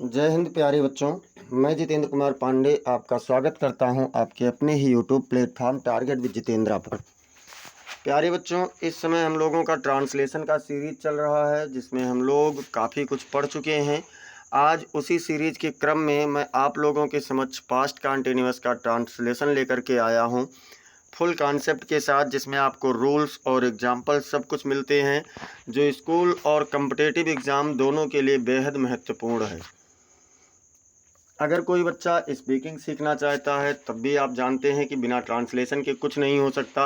जय हिंद प्यारे बच्चों। मैं जितेंद्र कुमार पांडे आपका स्वागत करता हूं आपके अपने ही YouTube platform target with Jitendra पर। प्यारे बच्चों, इस समय हम लोगों का ट्रांसलेशन का सीरीज चल रहा है जिसमें हम लोग काफ़ी कुछ पढ़ चुके हैं। आज उसी सीरीज के क्रम में मैं आप लोगों के समक्ष पास्ट कंटिन्यूअस का ट्रांसलेशन लेकर के आया हूं, फुल कॉन्सेप्ट के साथ, जिसमें आपको रूल्स और एग्जाम्पल सब कुछ मिलते हैं जो स्कूल और कॉम्पिटिटिव एग्ज़ाम दोनों के लिए बेहद महत्वपूर्ण है। अगर कोई बच्चा स्पीकिंग सीखना चाहता है तब भी आप जानते हैं कि बिना ट्रांसलेशन के कुछ नहीं हो सकता।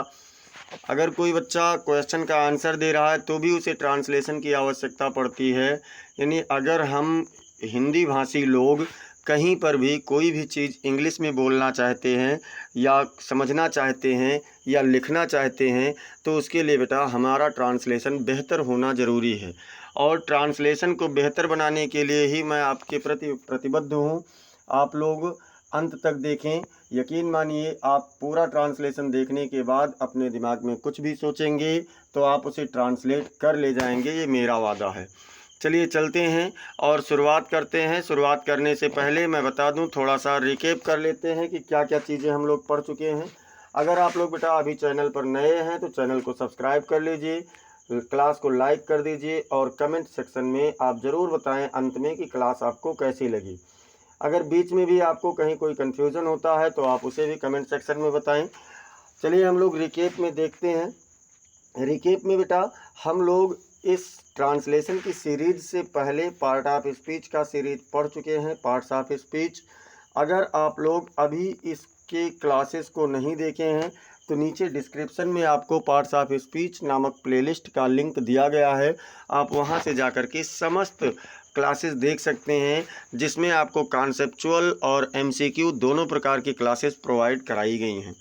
अगर कोई बच्चा क्वेश्चन का आंसर दे रहा है तो भी उसे ट्रांसलेशन की आवश्यकता पड़ती है। यानी अगर हम हिंदी भाषी लोग कहीं पर भी कोई भी चीज़ इंग्लिश में बोलना चाहते हैं या समझना चाहते हैं या लिखना चाहते हैं तो उसके लिए बेटा हमारा ट्रांसलेशन बेहतर होना ज़रूरी है। और ट्रांसलेशन को बेहतर बनाने के लिए ही मैं आपके प्रति प्रतिबद्ध हूँ। आप लोग अंत तक देखें। यकीन मानिए, आप पूरा ट्रांसलेशन देखने के बाद अपने दिमाग में कुछ भी सोचेंगे तो आप उसे ट्रांसलेट कर ले जाएंगे, ये मेरा वादा है। चलिए चलते हैं और शुरुआत करते हैं। शुरुआत करने से पहले मैं बता दूं, थोड़ा सा रिकेप कर लेते हैं कि क्या क्या चीज़ें हम लोग पढ़ चुके हैं। अगर आप लोग बेटा अभी चैनल पर नए हैं तो चैनल को सब्सक्राइब कर लीजिए, क्लास को लाइक कर दीजिए और कमेंट सेक्शन में आप ज़रूर बताएं अंत में कि क्लास आपको कैसी लगी। अगर बीच में भी आपको कहीं कोई कन्फ्यूज़न होता है तो आप उसे भी कमेंट सेक्शन में बताएं। चलिए हम लोग रिकेप में देखते हैं। रिकेप में बेटा हम लोग इस ट्रांसलेशन की सीरीज से पहले पार्ट ऑफ स्पीच का सीरीज पढ़ चुके हैं, पार्ट्स ऑफ स्पीच। अगर आप लोग अभी इसके क्लासेस को नहीं देखे हैं तो नीचे डिस्क्रिप्शन में आपको पार्ट्स ऑफ स्पीच नामक प्लेलिस्ट का लिंक दिया गया है। आप वहां से जाकर के समस्त क्लासेस देख सकते हैं, जिसमें आपको कॉन्सेप्चुअल और एमसीक्यू दोनों प्रकार की क्लासेस प्रोवाइड कराई गई हैं।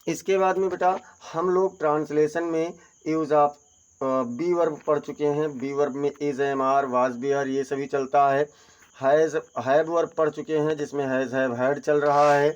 इसके बाद में बेटा हम लोग ट्रांसलेशन में यूज़ ऑफ बी वर्ब पढ़ चुके हैं। बी वर्ब में इज, एम, आर, वाज, बियर ये सभी चलता है। हैव वर्ब पढ़ चुके हैं जिसमें हैज़, हैव, हैड चल रहा है।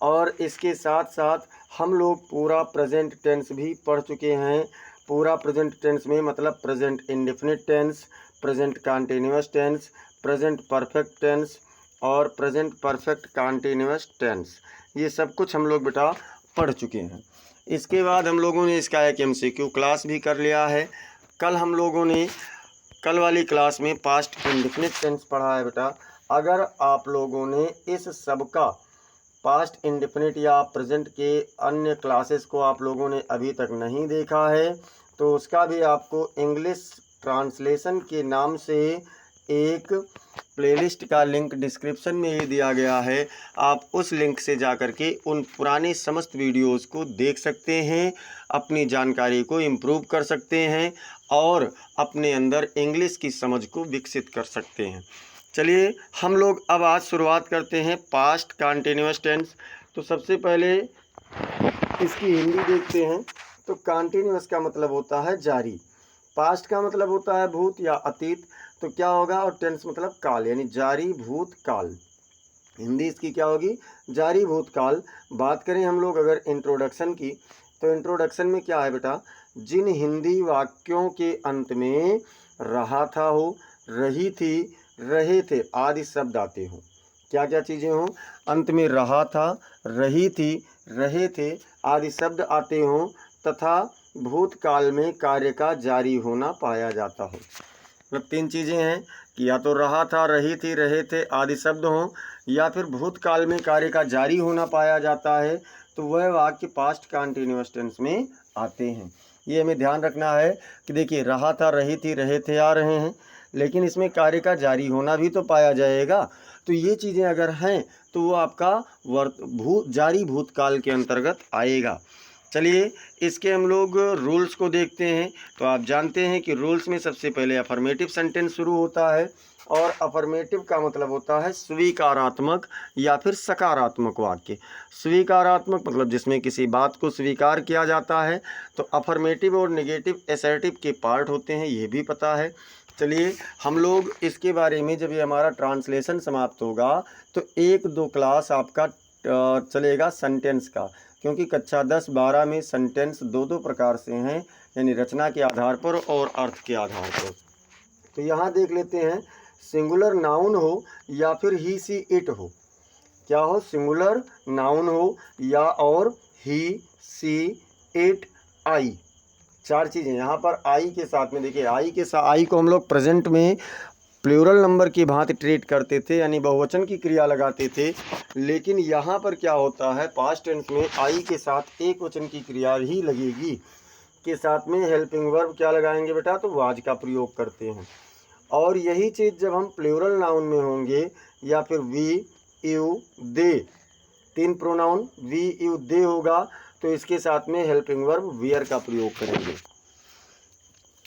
और इसके साथ साथ हम लोग पूरा प्रेजेंट टेंस भी पढ़ चुके हैं। पूरा प्रेजेंट टेंस में मतलब present indefinite tense, present continuous tense, present perfect tense और प्रेजेंट परफेक्ट कंटीन्यूअस टेंस, ये सब कुछ हम लोग बेटा पढ़ चुके हैं। इसके बाद हम लोगों ने इसका एक एमसीक्यू क्लास भी कर लिया है। कल हम लोगों ने कल वाली क्लास में पास्ट इंडेफिनिट टेंस पढ़ा है बेटा। अगर आप लोगों ने इस सब का पास्ट इंडेफिनिट या प्रेजेंट के अन्य क्लासेस को आप लोगों ने अभी तक नहीं देखा है तो उसका भी आपको इंग्लिश ट्रांसलेशन के नाम से एक प्लेलिस्ट का लिंक डिस्क्रिप्शन में ही दिया गया है। आप उस लिंक से जाकर के उन पुराने समस्त वीडियोस को देख सकते हैं, अपनी जानकारी को इम्प्रूव कर सकते हैं और अपने अंदर इंग्लिश की समझ को विकसित कर सकते हैं। चलिए हम लोग अब आज शुरुआत करते हैं पास्ट कंटीन्यूअस टेंस। तो सबसे पहले इसकी हिंदी देखते हैं। तो कंटीन्यूअस का मतलब होता है जारी, पास्ट का मतलब होता है भूत या अतीत, तो क्या होगा, और टेंस मतलब काल, यानी जारी भूत काल। हिंदी इसकी क्या होगी, जारी भूतकाल। बात करें हम लोग अगर इंट्रोडक्शन की, तो इंट्रोडक्शन में क्या है बेटा, जिन हिंदी वाक्यों के अंत में रहा था हो, रही थी, रहे थे आदि शब्द आते हों। क्या क्या चीज़ें हों, अंत में रहा था, रही थी, रहे थे आदि शब्द आते हों तथा भूतकाल में कार्य का जारी होना पाया जाता हो। मतलब तीन चीज़ें हैं कि या तो रहा था, रही थी, रहे थे आदि शब्द हों या फिर भूतकाल में कार्य का जारी होना पाया जाता है, तो वह वाक्य पास्ट कंटीन्यूअस टेंस में आते हैं। ये हमें ध्यान रखना है कि देखिए रहा था, रही थी, रहे थे आ रहे हैं, लेकिन इसमें कार्य का जारी होना भी तो पाया जाएगा। तो ये चीज़ें अगर हैं तो वो आपका जारी भूतकाल के अंतर्गत आएगा। चलिए इसके हम लोग रूल्स को देखते हैं। तो आप जानते हैं कि रूल्स में सबसे पहले अफर्मेटिव सेंटेंस शुरू होता है और अफर्मेटिव का मतलब होता है स्वीकारात्मक या फिर सकारात्मक वाक्य। स्वीकारात्मक मतलब जिसमें किसी बात को स्वीकार किया जाता है। तो अफर्मेटिव और नेगेटिव एसर्टिव के पार्ट होते हैं, ये भी पता है। चलिए हम लोग इसके बारे में जब ये हमारा ट्रांसलेशन समाप्त होगा तो एक दो क्लास आपका चलेगा सेंटेंस का, क्योंकि कक्षा 10-12 में सेंटेंस दो दो प्रकार से हैं, यानी रचना के आधार पर और अर्थ के आधार पर। तो यहाँ देख लेते हैं सिंगुलर नाउन हो या फिर ही सी इट हो, क्या हो, सिंगुलर नाउन हो या और ही सी इट आई, चार चीज़ें यहाँ पर आई के साथ में। देखिए आई के साथ, आई को हम लोग प्रेजेंट में प्लूरल नंबर की भांति ट्रीट करते थे, यानी बहुवचन की क्रिया लगाते थे, लेकिन यहाँ पर क्या होता है, पास्ट टेंस में आई के साथ एक वचन की क्रिया ही लगेगी, के साथ में हेल्पिंग वर्ब क्या लगाएंगे बेटा, तो वाज का प्रयोग करते हैं। और यही चीज़ जब हम प्लूरल नाउन में होंगे या फिर वी यू दे, तीन प्रोनाउन वी यू दे होगा, तो इसके साथ में हेल्पिंग वर्ब वियर का प्रयोग करेंगे।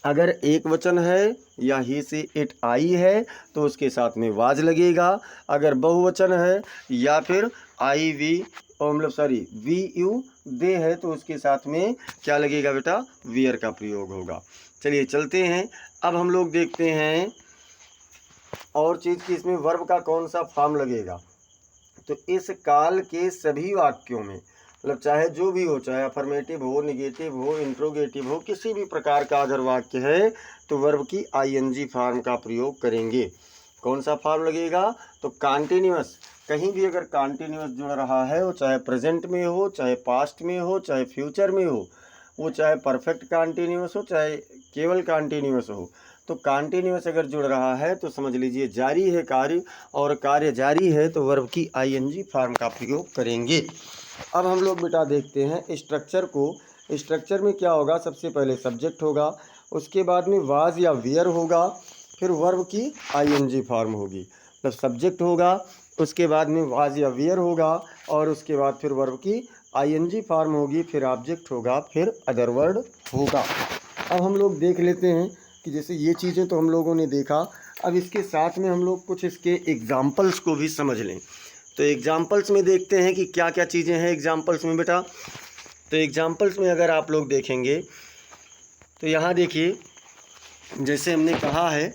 अगर एक वचन है या ही से इट आई है तो उसके साथ में वाज लगेगा। अगर बहुवचन है या फिर आई वी मतलब सॉरी वी यू दे है तो उसके साथ में क्या लगेगा बेटा, वियर का प्रयोग होगा। चलिए चलते हैं, अब हम लोग देखते हैं और चीज़ की इसमें वर्ब का कौन सा फॉर्म लगेगा। तो इस काल के सभी वाक्यों में मतलब चाहे जो भी हो, चाहे अफर्मेटिव हो, निगेटिव हो, इंट्रोगेटिव हो, किसी भी प्रकार का अगर वाक्य है तो वर्ब की आईएनजी फॉर्म का प्रयोग करेंगे। कौन सा फॉर्म लगेगा, तो कॉन्टिन्यूअस, कहीं भी अगर कॉन्टिन्यूअस जुड़ रहा है, वो चाहे प्रेजेंट में हो, चाहे पास्ट में हो, चाहे फ्यूचर में हो, वो चाहे परफेक्ट कॉन्टिन्यूअस हो, चाहे केवल कॉन्टिन्यूअस हो, तो कॉन्टिन्यूअस अगर जुड़ रहा है तो समझ लीजिए जारी है कार्य, और कार्य जारी है तो वर्ब की आईएनजी फॉर्म का प्रयोग करेंगे। अब हम लोग बेटा देखते हैं स्ट्रक्चर को। स्ट्रक्चर में क्या होगा, सबसे पहले सब्जेक्ट होगा, उसके बाद में वाज या वियर होगा, फिर वर्ब की आईएनजी फॉर्म होगी। मतलब सब्जेक्ट होगा, उसके बाद में वाज या वियर होगा, और उसके बाद फिर वर्ब की आईएनजी फॉर्म होगी, फिर ऑब्जेक्ट होगा, फिर अदर वर्ड होगा। अब हम लोग देख लेते हैं कि जैसे ये चीज़ें तो हम लोगों ने देखा, अब इसके साथ में हम लोग कुछ इसके एग्जाम्पल्स को भी समझ लें। तो एग्जाम्पल्स में देखते हैं कि क्या क्या चीज़ें हैं एग्जाम्पल्स में बेटा। तो एग्जाम्पल्स में अगर आप लोग देखेंगे तो यहाँ देखिए, जैसे हमने कहा है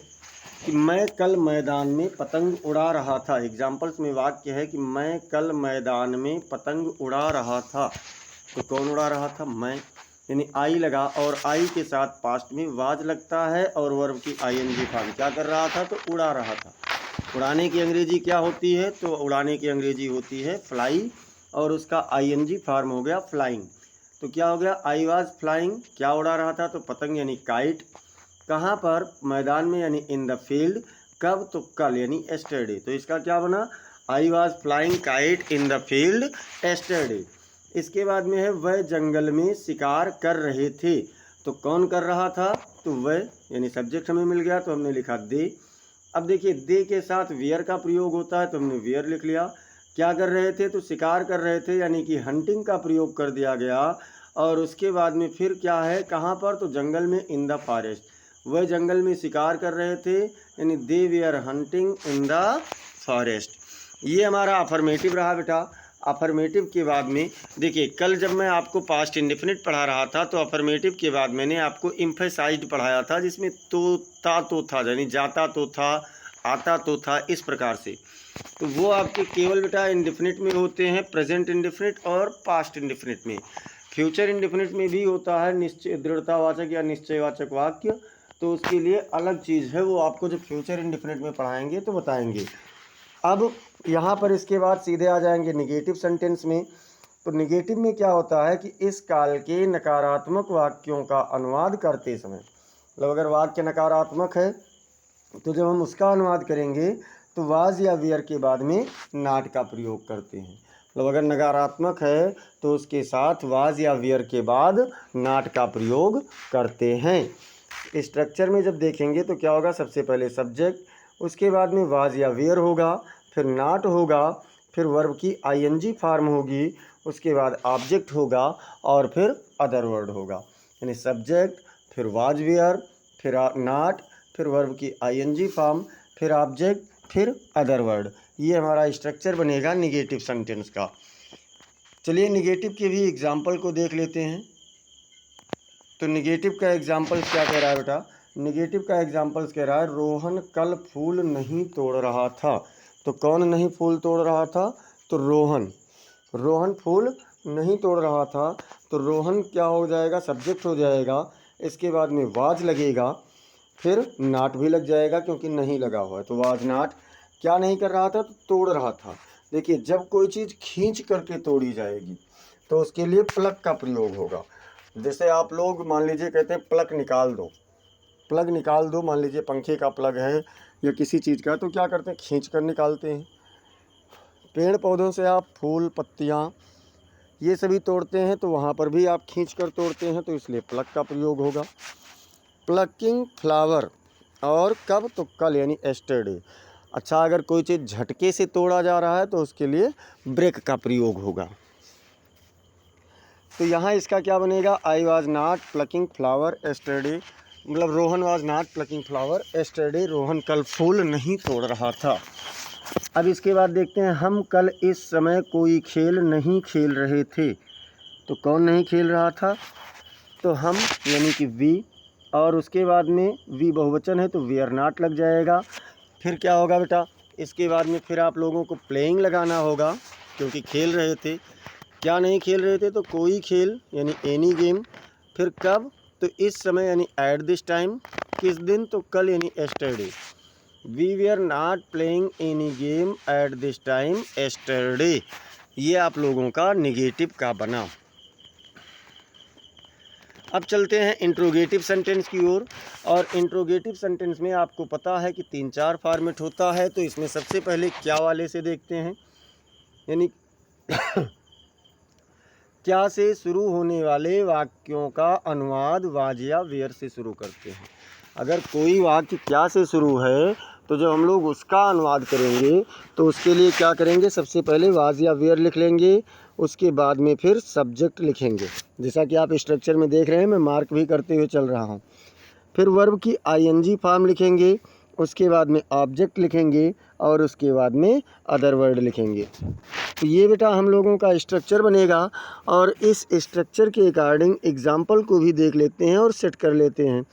कि मैं कल मैदान में पतंग उड़ा रहा था। एग्जाम्पल्स में वाक्य है कि मैं कल मैदान में पतंग उड़ा रहा था। तो कौन उड़ा रहा था, मैं, यानी आई लगा, और आई के साथ पास्ट में वाज लगता है, और वर्ब की आईएनजी फॉर्म क्या कर रहा था, तो उड़ा रहा था। उड़ाने की अंग्रेजी क्या होती है, तो उड़ाने की अंग्रेजी होती है फ्लाई, और उसका आईएनजी फॉर्म हो गया फ्लाइंग। तो क्या हो गया, आई वाज फ्लाइंग, क्या उड़ा रहा था, तो पतंग यानी काइट। कहाँ पर, मैदान में, यानी इन द फील्ड। कब, तो कल, यानी एस्टरडे। तो इसका क्या बना, I was flying kite in the field yesterday. इसके बाद में है वह जंगल में शिकार कर रहे थे। तो कौन कर रहा था, तो वह, यानी सब्जेक्ट हमें मिल गया तो हमने लिखा दे। अब देखिए दे के साथ वियर का प्रयोग होता है तो हमने वियर लिख लिया। क्या कर रहे थे, तो शिकार कर रहे थे, यानी कि हंटिंग का प्रयोग कर दिया गया। और उसके बाद में फिर क्या है, कहाँ पर, तो जंगल में, इन द फॉरेस्ट। वह जंगल में शिकार कर रहे थे, यानी they were hunting in the forest. ये हमारा अफर्मेटिव रहा बेटा। अफर्मेटिव के बाद में देखिए, कल जब मैं आपको पास्ट इंडेफिनिट पढ़ा रहा था तो अफर्मेटिव के बाद मैंने आपको एम्फेसाइज्ड पढ़ाया था, जिसमें तो था, यानी जाता तो था, आता तो था, इस प्रकार से। तो वो आपके केवल बेटा इंडेफिनिट में होते हैं, प्रेजेंट इंडेफिनिट और पास्ट इंडेफिनिट में। फ्यूचर इंडेफिनिट में भी होता है निश्चय, दृढ़तावाचक या निश्चयवाचक वाक्य, तो उसके लिए अलग चीज़ है, वो आपको जब फ्यूचर इंडेफिनिट में पढ़ाएंगे तो बताएंगे। अब यहाँ पर इसके बाद सीधे आ जाएंगे निगेटिव सेंटेंस में। तो निगेटिव में क्या होता है कि इस काल के नकारात्मक वाक्यों का अनुवाद करते समय, मतलब अगर वाक्य नकारात्मक है तो जब हम उसका अनुवाद करेंगे तो वाज या वियर के बाद में नाट का प्रयोग करते हैं। मतलब अगर नकारात्मक है तो उसके साथ वाज या वियर के बाद नाट का प्रयोग करते हैं। स्ट्रक्चर में जब देखेंगे तो क्या होगा, सबसे पहले सब्जेक्ट, उसके बाद में वाज या वियर होगा, फिर नाट होगा, फिर वर्ब की आईएनजी फॉर्म होगी, उसके बाद ऑब्जेक्ट होगा, और फिर अदर वर्ड होगा। यानी सब्जेक्ट, फिर वाज वियर, फिर नाट, फिर वर्ब की आईएनजी फॉर्म, फिर ऑब्जेक्ट, फिर अदर वर्ड। ये हमारा स्ट्रक्चर बनेगा निगेटिव सेंटेंस का। चलिए निगेटिव के भी एग्जाम्पल को देख लेते हैं। तो निगेटिव का एग्जाम्पल क्या कह रहा है बेटा, निगेटिव का एग्जाम्पल्स कह रहा है रोहन कल फूल नहीं तोड़ रहा था। तो कौन नहीं फूल तोड़ रहा था, तो रोहन। रोहन फूल नहीं तोड़ रहा था, तो रोहन क्या हो जाएगा, सब्जेक्ट हो जाएगा। इसके बाद में वाज लगेगा, फिर नाट भी लग जाएगा क्योंकि नहीं लगा हुआ है, तो वाज नाट क्या नहीं कर रहा था, तो तोड़ रहा था। देखिए जब कोई चीज़ खींच करके तोड़ी जाएगी तो उसके लिए प्लग का प्रयोग होगा। जैसे आप लोग मान लीजिए कहते हैं प्लग निकाल दो, प्लग निकाल दो, मान लीजिए पंखे का प्लग है या किसी चीज़ का, तो क्या करते हैं, खींच कर निकालते हैं। पेड़ पौधों से आप फूल पत्तियाँ ये सभी तोड़ते हैं तो वहाँ पर भी आप खींच कर तोड़ते हैं, तो इसलिए प्लग का प्रयोग होगा। प्लकिंग फ्लावर, और कब, तो कल यानी एस्टरडे। अच्छा अगर कोई चीज़ झटके से तोड़ा जा रहा है तो उसके लिए ब्रेक का प्रयोग होगा। तो यहाँ इसका क्या बनेगा, I was not plucking flower yesterday, मतलब Rohan was not plucking flower yesterday, Rohan कल फूल नहीं तोड़ रहा था। अब इसके बाद देखते हैं, हम कल इस समय कोई खेल नहीं खेल रहे थे। तो कौन नहीं खेल रहा था, तो हम यानी कि वी, और उसके बाद में वी बहुवचन है तो वी आर नॉट लग जाएगा। फिर क्या होगा बेटा, इसके बाद में फिर आप लोगों को प्लेइंग लगाना होगा क्योंकि खेल रहे थे। क्या नहीं खेल रहे थे, तो कोई खेल यानी एनी गेम। फिर कब, तो इस समय यानी एट दिस टाइम। किस दिन, तो कल यानी yesterday. We we are not playing any game at this time yesterday. ये आप लोगों का निगेटिव का बना। अब चलते हैं इंट्रोगेटिव सेंटेंस की ओर। और इंट्रोगेटिव सेंटेंस में आपको पता है कि 3-4 फॉर्मेट होता है। तो इसमें सबसे पहले क्या वाले से देखते हैं, यानी क्या से शुरू होने वाले वाक्यों का अनुवाद वाज या वेयर से शुरू करते हैं। अगर कोई वाक्य क्या से शुरू है तो जब हम लोग उसका अनुवाद करेंगे तो उसके लिए क्या करेंगे, सबसे पहले वाज या वेयर लिख लेंगे, उसके बाद में फिर सब्जेक्ट लिखेंगे। जैसा कि आप स्ट्रक्चर में देख रहे हैं, मैं मार्क भी करते हुए चल रहा हूँ। फिर वर्ब की आईएनजी फॉर्म लिखेंगे, उसके बाद में ऑब्जेक्ट लिखेंगे, और उसके बाद में अदर वर्ड लिखेंगे। तो ये बेटा हम लोगों का स्ट्रक्चर बनेगा। और इस स्ट्रक्चर के अकॉर्डिंग एग्जाम्पल को भी देख लेते हैं और सेट कर लेते हैं।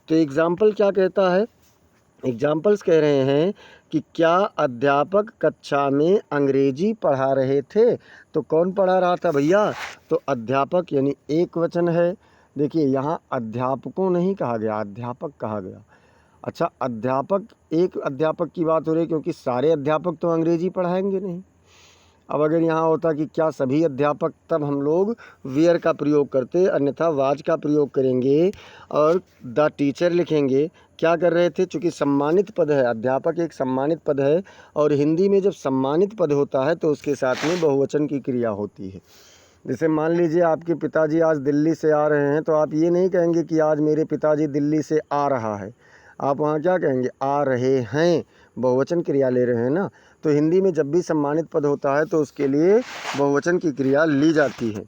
तो एग्जाम्पल क्या कहता है, एग्जाम्पल्स कह रहे हैं कि क्या अध्यापक कक्षा में अंग्रेजी पढ़ा रहे थे। तो कौन पढ़ा रहा था भैया, तो अध्यापक यानी एक वचन है। देखिए यहाँ अध्यापकों नहीं कहा गया, अध्यापक कहा गया। अच्छा अध्यापक, एक अध्यापक की बात हो रही है क्योंकि सारे अध्यापक तो अंग्रेजी पढ़ाएंगे नहीं। अब अगर यहाँ होता कि क्या सभी अध्यापक, तब हम लोग वेयर का प्रयोग करते, अन्यथा वाज का प्रयोग करेंगे और द टीचर लिखेंगे। क्या कर रहे थे, चूँकि सम्मानित पद है, अध्यापक एक सम्मानित पद है, और हिंदी में जब सम्मानित पद होता है तो उसके साथ में बहुवचन की क्रिया होती है। जैसे मान लीजिए आपके पिताजी आज दिल्ली से आ रहे हैं, तो आप ये नहीं कहेंगे कि आज मेरे पिताजी दिल्ली से आ रहा है, आप वहाँ क्या कहेंगे, आ रहे हैं, बहुवचन क्रिया ले रहे हैं ना। तो हिंदी में जब भी सम्मानित पद होता है तो उसके लिए बहुवचन की क्रिया ली जाती है।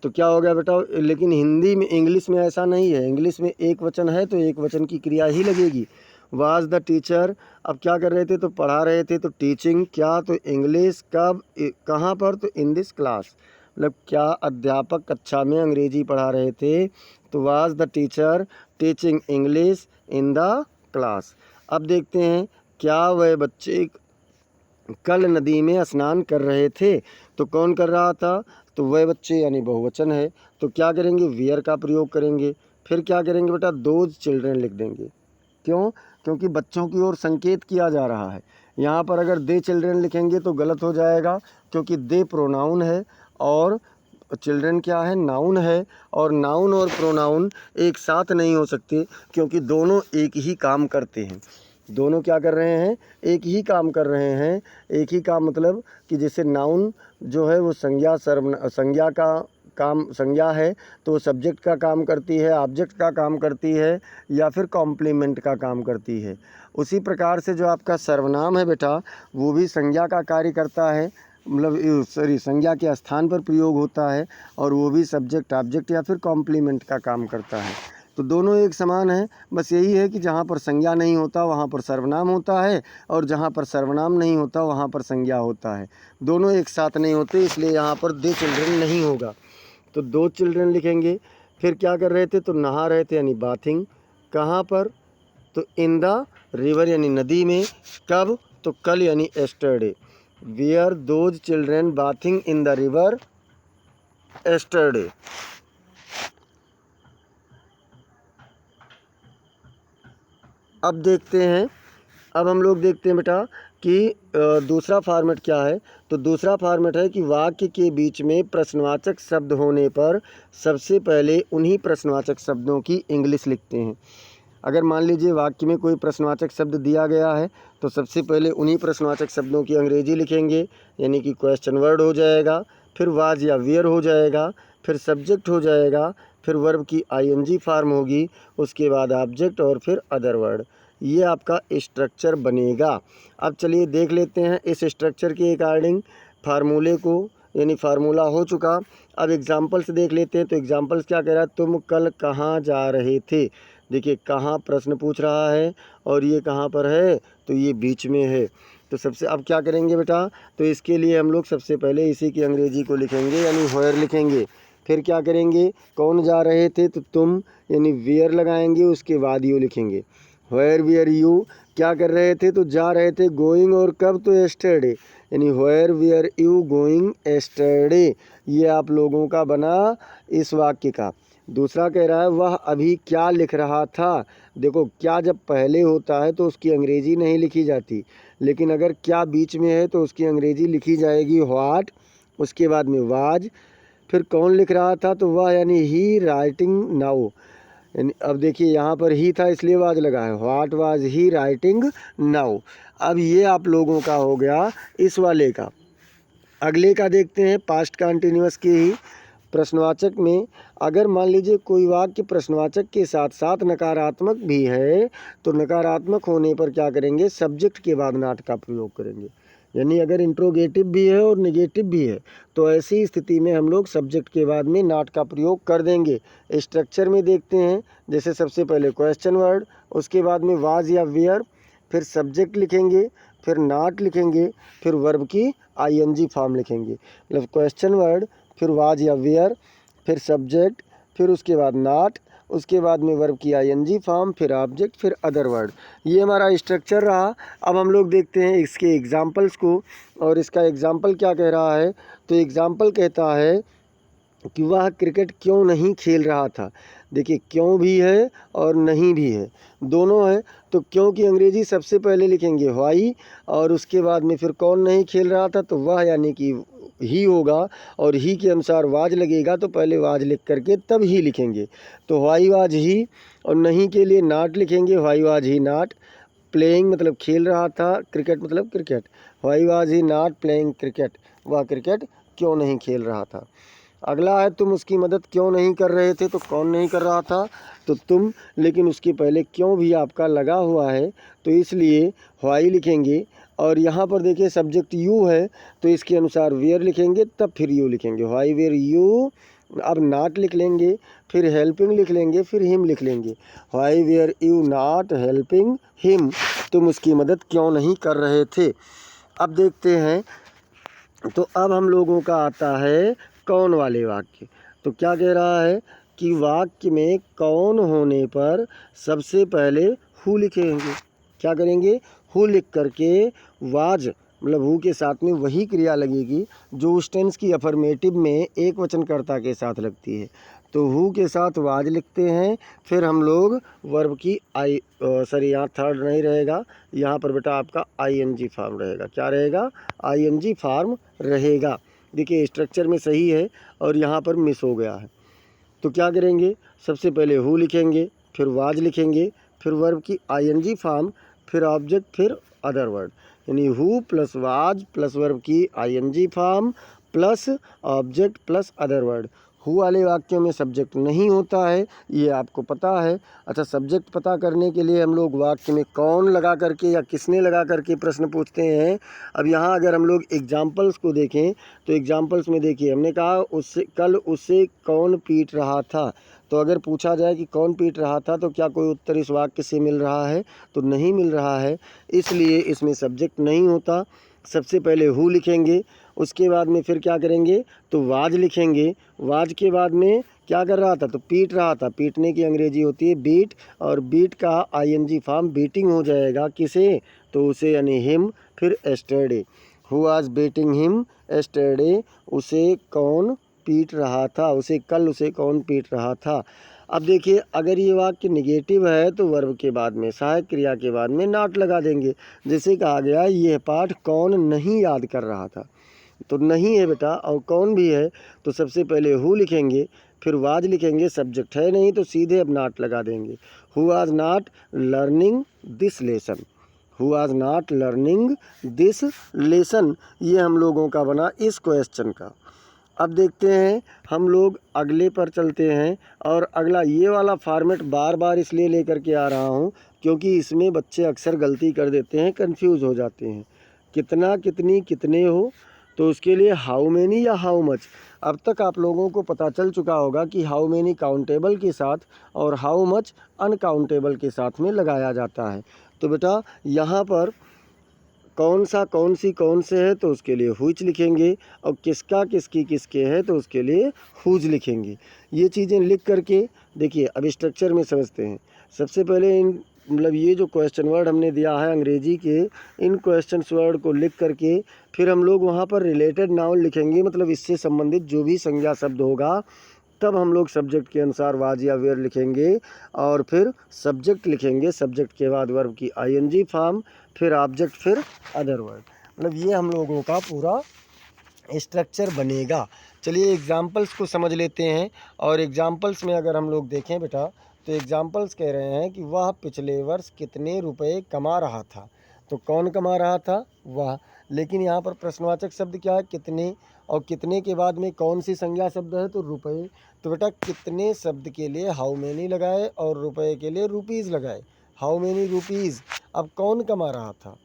तो क्या हो गया बेटा, लेकिन हिंदी में, इंग्लिश में ऐसा नहीं है। इंग्लिश में एक वचन है तो एक वचन की क्रिया ही लगेगी। वाज द टीचर, अब क्या कर रहे थे, तो पढ़ा रहे थे, तो टीचिंग, क्या, तो इंग्लिश, कब, कहाँ पर, तो इन दिस क्लास। मतलब क्या अध्यापक कक्षा में अंग्रेजी पढ़ा रहे थे, तो was the teacher teaching English in the class. अब देखते हैं, क्या वह बच्चे कल नदी में स्नान कर रहे थे। तो कौन कर रहा था, तो वह बच्चे यानी बहुवचन है। तो क्या करेंगे, वियर का प्रयोग करेंगे। फिर क्या करेंगे बेटा, दोज चिल्ड्रेन लिख देंगे। क्यों, क्योंकि बच्चों की ओर संकेत किया जा रहा है। यहाँ पर अगर दे चिल्ड्रेन लिखेंगे तो गलत हो जाएगा, क्योंकि दे प्रोनाउन है और चिल्ड्रेन क्या है, नाउन है। और नाउन और प्रोनाउन एक साथ नहीं हो सकते, क्योंकि दोनों एक ही काम करते हैं। दोनों क्या कर रहे हैं, एक ही काम कर रहे हैं। एक ही काम मतलब कि जैसे नाउन जो है वो संज्ञा संज्ञा का काम, संज्ञा है तो सब्जेक्ट का काम करती है, ऑब्जेक्ट का काम करती है, या फिर कॉम्प्लीमेंट का काम करती है। उसी प्रकार से जो आपका सर्वनाम है बेटा, वो भी संज्ञा का कार्य करता है, मतलब सॉरी संज्ञा के स्थान पर प्रयोग होता है, और वो भी सब्जेक्ट ऑब्जेक्ट या फिर कॉम्प्लीमेंट का काम करता है। तो दोनों एक समान है, बस यही है कि जहाँ पर संज्ञा नहीं होता वहाँ पर सर्वनाम होता है, और जहाँ पर सर्वनाम नहीं होता वहाँ पर संज्ञा होता है। दोनों एक साथ नहीं होते, इसलिए यहाँ पर दे चिल्ड्रन नहीं होगा। तो दो चिल्ड्रन लिखेंगे। फिर क्या कर रहे थे, तो नहा रहे थे यानी बाथिंग। कहाँ पर, तो इन द रिवर यानी नदी में। कब, तो कल यानी yesterday. Were those children bathing in the river yesterday. . अब देखते हैं, अब हम लोग देखते हैं बेटा कि दूसरा फॉर्मेट क्या है। तो दूसरा फॉर्मेट है कि वाक्य के बीच में प्रश्नवाचक शब्द होने पर सबसे पहले उन्हीं प्रश्नवाचक शब्दों की इंग्लिश लिखते हैं। अगर मान लीजिए वाक्य में कोई प्रश्नवाचक शब्द दिया गया है तो सबसे पहले उन्हीं प्रश्नवाचक शब्दों की अंग्रेजी लिखेंगे, यानी कि क्वेश्चन वर्ड हो जाएगा, फिर वाज या वेयर हो जाएगा, फिर सब्जेक्ट हो जाएगा, फिर वर्ब की आईएनजी फॉर्म होगी, उसके बाद ऑब्जेक्ट और फिर अदर वर्ड। ये आपका स्ट्रक्चर बनेगा। अब चलिए देख लेते हैं इस स्ट्रक्चर के अकॉर्डिंग फार्मूले को, यानी फार्मूला हो चुका। अब एग्जाम्पल्स देख लेते हैं। तो एग्जाम्पल्स क्या कह रहा है, तुम कल कहाँ जा रहे थे। देखिए कहाँ प्रश्न पूछ रहा है और ये कहाँ पर है, तो ये बीच में है। तो सबसे अब क्या करेंगे बेटा, तो इसके लिए हम लोग सबसे पहले इसी की अंग्रेजी को लिखेंगे, यानी व्हेयर लिखेंगे। फिर क्या करेंगे, कौन जा रहे थे, तो तुम, यानी वेयर लगाएंगे, उसके बाद यू लिखेंगे। व्हेयर वेयर यू, क्या कर रहे थे, तो जा रहे थे, गोइंग और कब, तो यस्टरडे, यानी where were you going yesterday. ये आप लोगों का बना इस वाक्य का। दूसरा कह रहा है वह अभी क्या लिख रहा था। देखो क्या जब पहले होता है तो उसकी अंग्रेजी नहीं लिखी जाती, लेकिन अगर क्या बीच में है तो उसकी अंग्रेजी लिखी जाएगी व्हाट, उसके बाद में वाज, फिर कौन लिख रहा था, तो वह, यानी ही राइटिंग नाउ। यानी अब देखिए यहाँ पर ही था इसलिए वाज लगा है, what was he writing now. अब ये आप लोगों का हो गया इस वाले का। अगले का देखते हैं, पास्ट कंटिन्यूअस के ही प्रश्नवाचक में। अगर मान लीजिए कोई वाक्य प्रश्नवाचक के साथ साथ नकारात्मक भी है तो नकारात्मक होने पर क्या करेंगे, सब्जेक्ट के बाद नॉट का प्रयोग करेंगे। यानी अगर इंट्रोगेटिव भी है और नेगेटिव भी है तो ऐसी स्थिति में हम लोग सब्जेक्ट के बाद में नॉट का प्रयोग कर देंगे। स्ट्रक्चर में देखते हैं, जैसे सबसे पहले क्वेश्चन वर्ड, उसके बाद में वाज या वेयर, फिर सब्जेक्ट लिखेंगे, फिर नॉट लिखेंगे, फिर वर्ब की आईएनजी फॉर्म लिखेंगे। मतलब क्वेश्चन वर्ड, फिर वाज या वेयर, फिर सब्जेक्ट, फिर उसके बाद नॉट, उसके बाद में वर्ब की आईएनजी फॉर्म, फिर ऑब्जेक्ट, फिर अदर वर्ड। ये हमारा स्ट्रक्चर रहा। अब हम लोग देखते हैं इसके एग्जाम्पल्स को। और इसका एग्जाम्पल क्या कह रहा है, तो एग्जाम्पल कहता है कि वह क्रिकेट क्यों नहीं खेल रहा था। देखिए क्यों भी है और नहीं भी है, दोनों है। तो क्यों की अंग्रेजी सबसे पहले लिखेंगे व्हाई, और उसके बाद में फिर कौन नहीं खेल रहा था, तो वह यानी कि ही होगा, और ही के अनुसार वाज लगेगा तो पहले वाज लिख करके तब ही लिखेंगे। तो व्हाई वाज ही, और नहीं के लिए नॉट लिखेंगे, why was he not playing, मतलब खेल रहा था, क्रिकेट मतलब cricket, why was he not playing cricket, वह क्रिकेट क्यों नहीं खेल रहा था। अगला है तुम उसकी मदद क्यों नहीं कर रहे थे, तो कौन नहीं कर रहा था, तो तुम, लेकिन उसके पहले क्यों भी आपका लगा हुआ है तो इसलिए व्हाई लिखेंगे। और यहाँ पर देखिए सब्जेक्ट यू है तो इसके अनुसार वेयर लिखेंगे, तब फिर यू लिखेंगे, व्हाई वेयर यू। अब नॉट लिख लेंगे, फिर हेल्पिंग लिख लेंगे, फिर हिम लिख लेंगे, why were you not helping him, तुम उसकी मदद क्यों नहीं कर रहे थे। अब देखते हैं, तो अब हम लोगों का आता है कौन वाले वाक्य। तो क्या कह रहा है कि वाक्य में कौन होने पर सबसे पहले हु लिखेंगे। क्या करेंगे, हु लिख करके वाज, मतलब हु के साथ में वही क्रिया लगेगी जो उस टेंस की अफर्मेटिव में एक वचनकर्ता के साथ लगती है। तो हु के साथ वाज लिखते हैं, फिर हम लोग वर्ब की सॉरी यहाँ थर्ड नहीं रहेगा, यहाँ पर बेटा आपका आईएनजी फॉर्म रहेगा। क्या रहेगा, आईएनजी फॉर्म रहेगा। देखिए स्ट्रक्चर में सही है और यहाँ पर मिस हो गया है। तो क्या करेंगे, सबसे पहले हु लिखेंगे, फिर वाज लिखेंगे, फिर वर्ब की आईएनजी फॉर्म, फिर ऑब्जेक्ट, फिर अदर वर्ड। यानी who plus was plus verb की ING form plus object plus other word. Who वाले वाक्यों में सब्जेक्ट नहीं होता है, ये आपको पता है। अच्छा, सब्जेक्ट पता करने के लिए हम लोग वाक्य में कौन लगा करके या किसने लगा करके प्रश्न पूछते हैं। अब यहाँ अगर हम लोग एग्जाम्पल्स को देखें तो एग्जाम्पल्स में देखिए हमने कहा उससे कल उसे कौन पीट रहा था। तो अगर पूछा जाए कि कौन पीट रहा था तो क्या कोई उत्तर इस वाक्य से मिल रहा है, तो नहीं मिल रहा है, इसलिए इसमें सब्जेक्ट नहीं होता। सबसे पहले हु लिखेंगे, उसके बाद में फिर क्या करेंगे, तो वाज लिखेंगे, वाज के बाद में क्या कर रहा था, तो पीट रहा था, पीटने की अंग्रेजी होती है बीट, और बीट का आईएनजी फॉर्म बीटिंग हो जाएगा, किसे, तो उसे, यानी हिम, फिर yesterday, who was beating him yesterday, उसे कौन पीट रहा था, उसे कल उसे कौन पीट रहा था। अब देखिए, अगर ये वाक्य निगेटिव है तो वर्ब के बाद में, सहायक क्रिया के बाद में नॉट लगा देंगे। जैसे कहा गया यह पाठ कौन नहीं याद कर रहा था, तो नहीं है बेटा, और कौन भी है तो सबसे पहले हु लिखेंगे, फिर वाज लिखेंगे, सब्जेक्ट है नहीं तो सीधे अब नॉट लगा देंगे। Who was not learning this lesson, who was not learning this lesson, ये हम लोगों का बना इस क्वेश्चन का। अब देखते हैं हम लोग अगले पर चलते हैं, और अगला ये वाला फॉर्मेट बार बार इसलिए लेकर के आ रहा हूँ क्योंकि इसमें बच्चे अक्सर गलती कर देते हैं, कंफ्यूज हो जाते हैं। कितना, कितनी, कितने हो, तो उसके लिए हाउ मेनी या हाउ मच। अब तक आप लोगों को पता चल चुका होगा कि हाउ मेनी काउंटेबल के साथ और हाउ मच अनकाउंटेबल के साथ में लगाया जाता है। तो बेटा यहाँ पर कौन सा, कौन सी, कौन से है तो उसके लिए हुईच लिखेंगे, और किसका, किसकी, किसके है तो उसके लिए हुज लिखेंगे। ये चीज़ें लिख करके देखिए, अब स्ट्रक्चर में समझते हैं। सबसे पहले इन मतलब ये जो क्वेश्चन वर्ड हमने दिया है अंग्रेजी के, इन क्वेश्चन वर्ड को लिख करके फिर हम लोग वहाँ पर रिलेटेड नाउन लिखेंगे, मतलब इससे संबंधित जो भी संज्ञा शब्द होगा, तब हम लोग सब्जेक्ट के अनुसार वाज या वेयर लिखेंगे, और फिर सब्जेक्ट लिखेंगे, सब्जेक्ट के बाद वर्ब की आईएनजी फॉर्म, फिर ऑब्जेक्ट, फिर अदर वर्ड। मतलब ये हम लोगों का पूरा स्ट्रक्चर बनेगा। चलिए एग्जाम्पल्स को समझ लेते हैं, और एग्जाम्पल्स में अगर हम लोग देखें बेटा, तो एग्जाम्पल्स कह रहे हैं कि वह पिछले वर्ष कितने रुपए कमा रहा था। तो कौन कमा रहा था? वह। लेकिन यहाँ पर प्रश्नवाचक शब्द क्या है? कितने, और कितने के बाद में कौन सी संज्ञा शब्द है? तो रुपए। तो बेटा कितने शब्द के लिए हाउ मेनी लगाए, और रुपए के लिए रुपीज़ लगाए, हाउ मेनी रुपीज़। अब कौन कमा रहा था,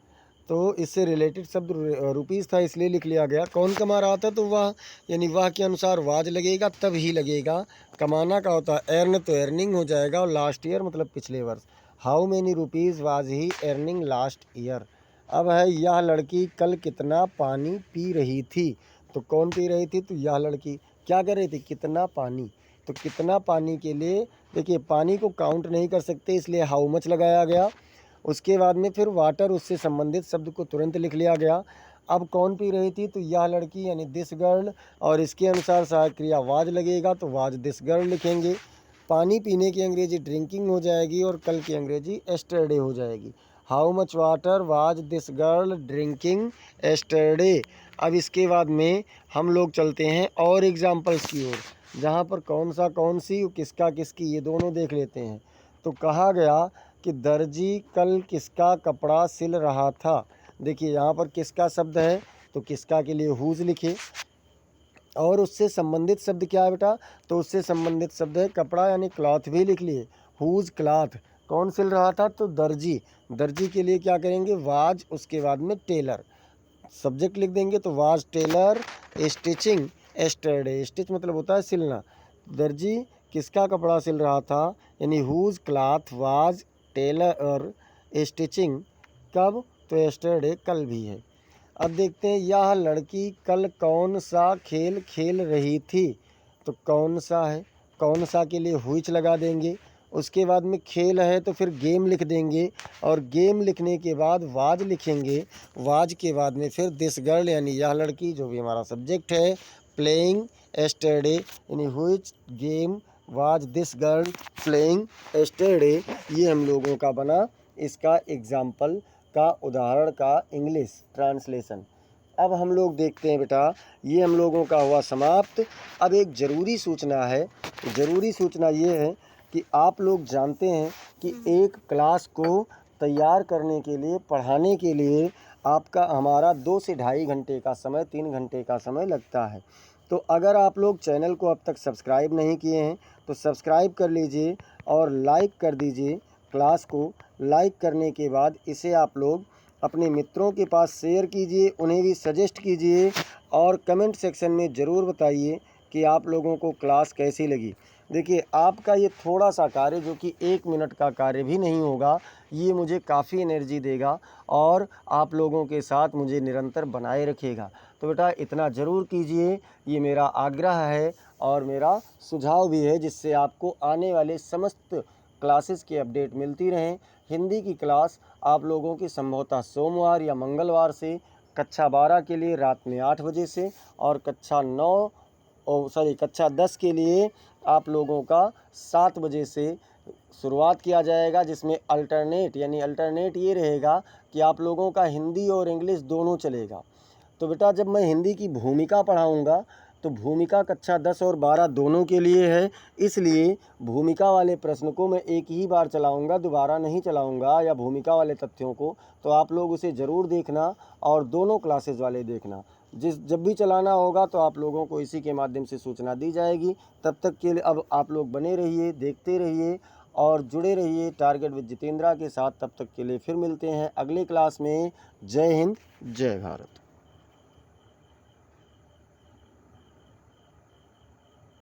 तो इससे रिलेटेड शब्द रुपीज़ था इसलिए लिख लिया गया। कौन कमा रहा था, तो वह, यानी वह के अनुसार वाज लगेगा तब ही लगेगा। कमाना का होता है एर्न, तो एर्निंग हो जाएगा, और लास्ट ईयर मतलब पिछले वर्ष। How many rupees was he earning last year. अब है यह लड़की कल कितना पानी पी रही थी। तो कौन पी रही थी? तो यह लड़की। क्या कर रही थी? कितना पानी। तो कितना पानी के लिए देखिए, पानी को काउंट नहीं कर सकते इसलिए हाउ मच लगाया गया। उसके बाद में फिर वाटर, उससे संबंधित शब्द को तुरंत लिख लिया गया। अब कौन पी रही थी? तो यह लड़की, यानी दिस गर्ल, और इसके अनुसार सहायक क्रिया वाज लगेगा, तो वाज दिस गर्ल लिखेंगे। पानी पीने की अंग्रेजी ड्रिंकिंग हो जाएगी, और कल की अंग्रेजी एस्टरडे हो जाएगी। How much water was this girl drinking yesterday. अब इसके बाद में हम लोग चलते हैं और एग्जाम्पल्स की ओर, जहाँ पर कौन सा, कौन सी, किसका, किसकी, ये दोनों देख लेते हैं। तो कहा गया कि दर्जी कल किसका कपड़ा सिल रहा था। देखिए यहाँ पर किसका शब्द है, तो किसका के लिए हुज लिखे, और उससे संबंधित शब्द क्या है बेटा? तो उससे संबंधित शब्द है कपड़ा, यानी क्लॉथ भी लिख लिए, हुज क्लॉथ। कौन सिल रहा था? तो दर्जी। दर्जी के लिए क्या करेंगे? वाज, उसके बाद में टेलर, सब्जेक्ट लिख देंगे, तो was tailor stitching yesterday. Stitch मतलब होता है सिलना। दर्जी किसका कपड़ा सिल रहा था, यानी हुज क्लॉथ वाज टेलर और स्टिचिंग कब? तो एस्टरडे कल भी है। अब देखते हैं यह लड़की कल कौन सा खेल खेल रही थी। तो कौन सा है, कौन सा के लिए हुईच लगा देंगे। उसके बाद में खेल है तो फिर गेम लिख देंगे, और गेम लिखने के बाद वाज लिखेंगे। वाज के बाद में फिर दिस गर्ल, यानी यह लड़की, जो भी हमारा सब्जेक्ट है, प्लेइंग एस्टरडे, यानी which game was this girl playing yesterday. ये हम लोगों का बना इसका एग्जाम्पल का उदाहरण का इंग्लिश ट्रांसलेशन। अब हम लोग देखते हैं बेटा, ये हम लोगों का हुआ समाप्त। अब एक ज़रूरी सूचना है। ज़रूरी सूचना ये है कि आप लोग जानते हैं कि एक क्लास को तैयार करने के लिए, पढ़ाने के लिए आपका हमारा 2 से ढाई घंटे का समय, 3 घंटे का समय लगता है। तो अगर आप लोग चैनल को अब तक सब्सक्राइब नहीं किए हैं तो सब्सक्राइब कर लीजिए, और लाइक कर दीजिए। क्लास को लाइक करने के बाद इसे आप लोग अपने मित्रों के पास शेयर कीजिए, उन्हें भी सजेस्ट कीजिए, और कमेंट सेक्शन में ज़रूर बताइए कि आप लोगों को क्लास कैसी लगी। देखिए आपका ये थोड़ा सा कार्य, जो कि 1 मिनट का कार्य भी नहीं होगा, ये मुझे काफ़ी एनर्जी देगा, और आप लोगों के साथ मुझे निरंतर बनाए रखेगा। तो बेटा इतना ज़रूर कीजिए, ये मेरा आग्रह है और मेरा सुझाव भी है, जिससे आपको आने वाले समस्त क्लासेस की अपडेट मिलती रहें। हिंदी की क्लास आप लोगों की संभवतः सोमवार या मंगलवार से, कक्षा 12 के लिए रात में 8 बजे से, और कक्षा 10 के लिए आप लोगों का 7 बजे से शुरुआत किया जाएगा, जिसमें अल्टरनेट ये रहेगा कि आप लोगों का हिंदी और इंग्लिश दोनों चलेगा। तो बेटा जब मैं हिंदी की भूमिका पढ़ाऊँगा तो भूमिका कक्षा 10 और 12 दोनों के लिए है, इसलिए भूमिका वाले प्रश्न को मैं एक ही बार चलाऊँगा, दोबारा नहीं चलाऊँगा, या भूमिका वाले तथ्यों को। तो आप लोग उसे ज़रूर देखना और दोनों क्लासेस वाले देखना। जब भी चलाना होगा तो आप लोगों को इसी के माध्यम से सूचना दी जाएगी। तब तक के लिए अब आप लोग बने रहिए, देखते रहिए और जुड़े रहिए टारगेट विद जितेंद्रा के साथ। तब तक के लिए फिर मिलते हैं अगले क्लास में। जय हिंद, जय भारत।